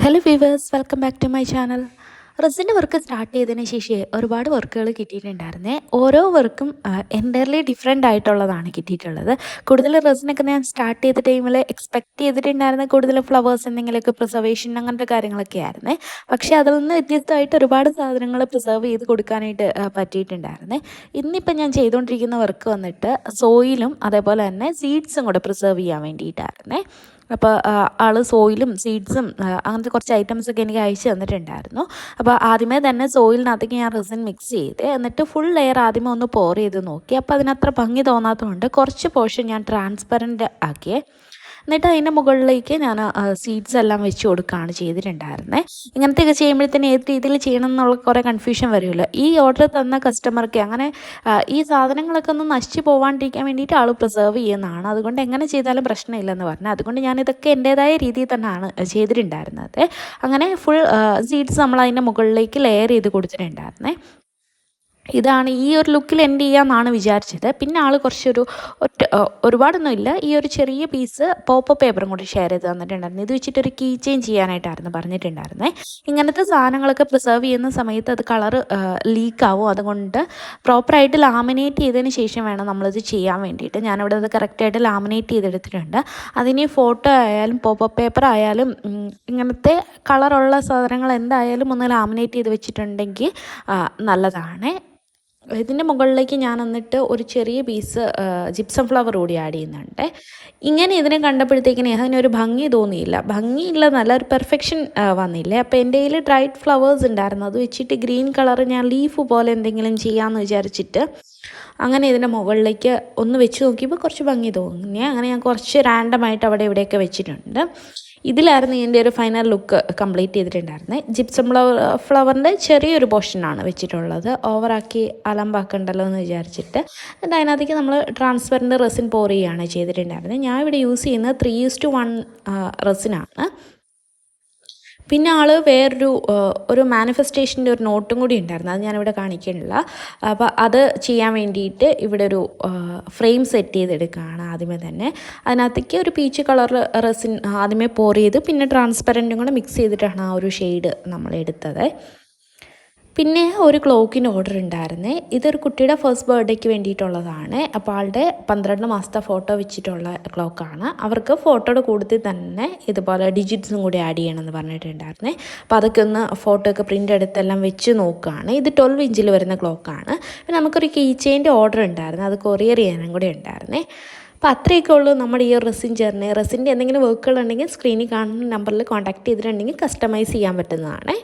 Hello viewers, welcome back to my channel. റെസിൻ്റെ work start ചെയ്തതിന് ശേഷം ഒരുപാട് വർക്കുകൾ കിട്ടിയിട്ടുണ്ടായിരുന്നേ. ഓരോ വർക്കും എൻ്റയർലി ഡിഫറെൻ്റ് ആയിട്ടുള്ളതാണ് കിട്ടിയിട്ടുള്ളത്. കൂടുതൽ റെസിനൊക്കെ ഞാൻ സ്റ്റാർട്ട് ചെയ്ത ടൈമിൽ എക്സ്പെക്റ്റ് ചെയ്തിട്ടുണ്ടായിരുന്ന കൂടുതൽ ഫ്ലവേഴ്സ് എന്തെങ്കിലുമൊക്കെ പ്രിസർവേഷൻ അങ്ങനത്തെ കാര്യങ്ങളൊക്കെ ആയിരുന്നേ. പക്ഷേ അതിൽ നിന്ന് വ്യത്യസ്തമായിട്ട് ഒരുപാട് സാധനങ്ങൾ പ്രിസർവ് ചെയ്ത് കൊടുക്കാനായിട്ട് പറ്റിയിട്ടുണ്ടായിരുന്നേ. ഇന്നിപ്പം ഞാൻ ചെയ്തുകൊണ്ടിരിക്കുന്ന വർക്ക് വന്നിട്ട് സോയിലും അതേപോലെ തന്നെ സീഡ്സും കൂടെ പ്രിസർവ് ചെയ്യാൻ വേണ്ടിയിട്ടായിരുന്നേ. അപ്പോൾ ആൾ സോയിലും സീഡ്സും അങ്ങനത്തെ കുറച്ച് ഐറ്റംസൊക്കെ എനിക്ക് അയച്ചു തന്നിട്ടുണ്ടായിരുന്നു. അപ്പോൾ ആദ്യമേ തന്നെ സോയിലിനകത്തേക്ക് ഞാൻ റെസിൻ മിക്സ് ചെയ്ത് എന്നിട്ട് ഫുൾ ലെയർ ആദ്യമേ ഒന്ന് പോർ ചെയ്ത് നോക്കി. അപ്പോൾ അതിനത്ര ഭംഗി തോന്നാത്തതുകൊണ്ട് കുറച്ച് പോർഷൻ ഞാൻ ട്രാൻസ്പെറൻറ്റ് ആക്കിയേ. എന്നിട്ട് അതിൻ്റെ മുകളിലേക്ക് ഞാൻ സീഡ്സ് എല്ലാം വെച്ച് കൊടുക്കുകയാണ് ചെയ്തിട്ടുണ്ടായിരുന്നത്. ഇങ്ങനത്തെയൊക്കെ ചെയ്യുമ്പോഴത്തേന് ഏത് രീതിയിൽ ചെയ്യണം എന്നുള്ള കുറേ കൺഫ്യൂഷൻ വരുമല്ലോ. ഈ ഓർഡർ തന്ന കസ്റ്റമർക്ക് അങ്ങനെ ഈ സാധനങ്ങളൊക്കെ ഒന്ന് നശിച്ച് പോകാണ്ടിരിക്കാൻ വേണ്ടിയിട്ട് ആൾ പ്രിസർവ് ചെയ്യുന്നതാണ്. അതുകൊണ്ട് എങ്ങനെ ചെയ്താലും പ്രശ്നമില്ലെന്ന് പറഞ്ഞു. അതുകൊണ്ട് ഞാനിതൊക്കെ എൻ്റേതായ രീതിയിൽ തന്നെയാണ് ചെയ്തിട്ടുണ്ടായിരുന്നത്. അങ്ങനെ ഫുൾ സീഡ്സ് നമ്മൾ അതിൻ്റെ മുകളിലേക്ക് ലെയർ ചെയ്ത് കൊടുത്തിട്ടുണ്ടായിരുന്നേ. ഇതാണ് ഈ ഒരു ലുക്കിൽ എൻഡ് ചെയ്യാമെന്നാണ് വിചാരിച്ചത്. പിന്നെ ആൾ കുറച്ചൊരു ഒരുപാടൊന്നുമില്ല, ഈ ഒരു ചെറിയ പീസ് പോപ്പ് പേപ്പറും കൂടി ഷെയർ ചെയ്ത് തന്നിട്ടുണ്ടായിരുന്നു. ഇത് വെച്ചിട്ടൊരു കീ ചെയിൻ ചെയ്യാനായിട്ടായിരുന്നു പറഞ്ഞിട്ടുണ്ടായിരുന്നത്. ഇങ്ങനത്തെ സാധനങ്ങളൊക്കെ പ്രിസർവ് ചെയ്യുന്ന സമയത്ത് അത് കളറ് ലീക്കാവും. അതുകൊണ്ട് പ്രോപ്പറായിട്ട് ലാമിനേറ്റ് ചെയ്തതിന് ശേഷം വേണം നമ്മളിത് ചെയ്യാൻ വേണ്ടിയിട്ട്. ഞാനിവിടെ അത് കറക്റ്റായിട്ട് ലാമിനേറ്റ് ചെയ്തെടുത്തിട്ടുണ്ട്. അതിന് ഫോട്ടോ ആയാലും പോപ്പ് പേപ്പർ ആയാലും ഇങ്ങനത്തെ കളറുള്ള സാധനങ്ങൾ എന്തായാലും ഒന്ന് ലാമിനേറ്റ് ചെയ്ത് വെച്ചിട്ടുണ്ടെങ്കിൽ നല്ലതാണ്. ഇതിൻ്റെ മുകളിലേക്ക് ഞാൻ എന്നിട്ട് ഒരു ചെറിയ പീസ് ജിപ്സം ഫ്ലവർ കൂടി ആഡ് ചെയ്യുന്നുണ്ട്. ഇങ്ങനെ ഇതിനെ കണ്ടപ്പോഴത്തേക്കിന് അതിനൊരു ഭംഗി തോന്നിയില്ല. ഭംഗിയില്ല, നല്ലൊരു പെർഫെക്ഷൻ വന്നില്ലേ. അപ്പോൾ എൻ്റെ കയ്യിൽ ഡ്രൈഡ് ഫ്ലവേഴ്സ് ഉണ്ടായിരുന്നു. അത് വെച്ചിട്ട് ഗ്രീൻ കളർ ഞാൻ ലീഫ് പോലെ എന്തെങ്കിലും ചെയ്യാമെന്ന് വിചാരിച്ചിട്ട് അങ്ങനെ ഇതിൻ്റെ മുകളിലേക്ക് ഒന്ന് വെച്ച് നോക്കിയപ്പോൾ കുറച്ച് ഭംഗി തോന്നി. അങ്ങനെ ഞാൻ കുറച്ച് റാൻഡമായിട്ട് അവിടെ ഇവിടെയൊക്കെ വെച്ചിട്ടുണ്ട്. ഇതിലായിരുന്നു എൻ്റെ ഒരു ഫൈനൽ ലുക്ക് കംപ്ലീറ്റ് ചെയ്തിട്ടുണ്ടായിരുന്നത്. ജിപ്സം ഫ്ലവറിൻ്റെ ചെറിയൊരു പോർഷനാണ് വെച്ചിട്ടുള്ളത്. ഓവറാക്കി അലമ്പാക്കണ്ടല്ലോ എന്ന് വിചാരിച്ചിട്ട്. എന്നിട്ട് അതിനകത്തേക്ക് നമ്മൾ ട്രാൻസ്പെറൻറ്റ് റെസിൻ പോർ ചെയ്യുകയാണ് ചെയ്തിട്ടുണ്ടായിരുന്നത്. ഞാൻ ഇവിടെ യൂസ് ചെയ്യുന്നത് 3:1 റെസിനാണ്. പിന്നെ ആൾ ഒരു മാനിഫെസ്റ്റേഷൻ്റെ ഒരു നോട്ടും കൂടി ഉണ്ടായിരുന്നു. അത് ഞാനിവിടെ കാണിക്കുന്നില്ല. അപ്പോൾ അത് ചെയ്യാൻ വേണ്ടിയിട്ട് ഇവിടെ ഒരു ഫ്രെയിം സെറ്റ് ചെയ്തെടുക്കുകയാണ് ആദ്യമേ തന്നെ. അതിനകത്തേക്ക് ഒരു പീച്ച് കളർ റെസിൻ ആദ്യമേ പോർ ചെയ്ത് പിന്നെ ട്രാൻസ്പെറൻറ്റും കൂടെ മിക്സ് ചെയ്തിട്ടാണ് ആ ഒരു ഷെയ്ഡ് നമ്മൾ എടുത്തത്. പിന്നെ ഒരു ക്ലോക്കിന് ഓർഡർ ഉണ്ടായിരുന്നേ. ഇതൊരു കുട്ടിയുടെ ഫസ്റ്റ് ബർത്ത്ഡേക്ക് വേണ്ടിയിട്ടുള്ളതാണ്. അപ്പോൾ ആളുടെ 12 മാസത്തെ ഫോട്ടോ വെച്ചിട്ടുള്ള ക്ലോക്കാണ്. അവർക്ക് ഫോട്ടോയുടെ കൂട്ടത്തിൽ തന്നെ ഇതുപോലെ ഡിജിറ്റ്സും കൂടി ആഡ് ചെയ്യണമെന്ന് പറഞ്ഞിട്ടുണ്ടായിരുന്നേ. അപ്പോൾ അതൊക്കെ ഒന്ന് ഫോട്ടോ ഒക്കെ പ്രിൻ്റ് എടുത്തെല്ലാം വെച്ച് നോക്കുകയാണ്. ഇത് 12 ഇഞ്ചിൽ വരുന്ന ക്ലോക്കാണ്. പിന്നെ നമുക്കൊരു കീ ചെയിൻ്റെ ഓർഡർ ഉണ്ടായിരുന്നു, അത് കൊറിയർ ചെയ്യാനും കൂടി ഉണ്ടായിരുന്നേ. അപ്പോൾ അത്രയൊക്കെ ഉള്ളൂ നമ്മുടെ ഈ ഒരു റെസിൻ ജേർണി. റെസിൻ്റെ എന്തെങ്കിലും വർക്കുകളുണ്ടെങ്കിൽ സ്ക്രീനിൽ കാണുന്ന നമ്പറിൽ കോൺടാക്ട് ചെയ്തിട്ടുണ്ടെങ്കിൽ കസ്റ്റമൈസ് ചെയ്യാൻ പറ്റുന്നതാണ്.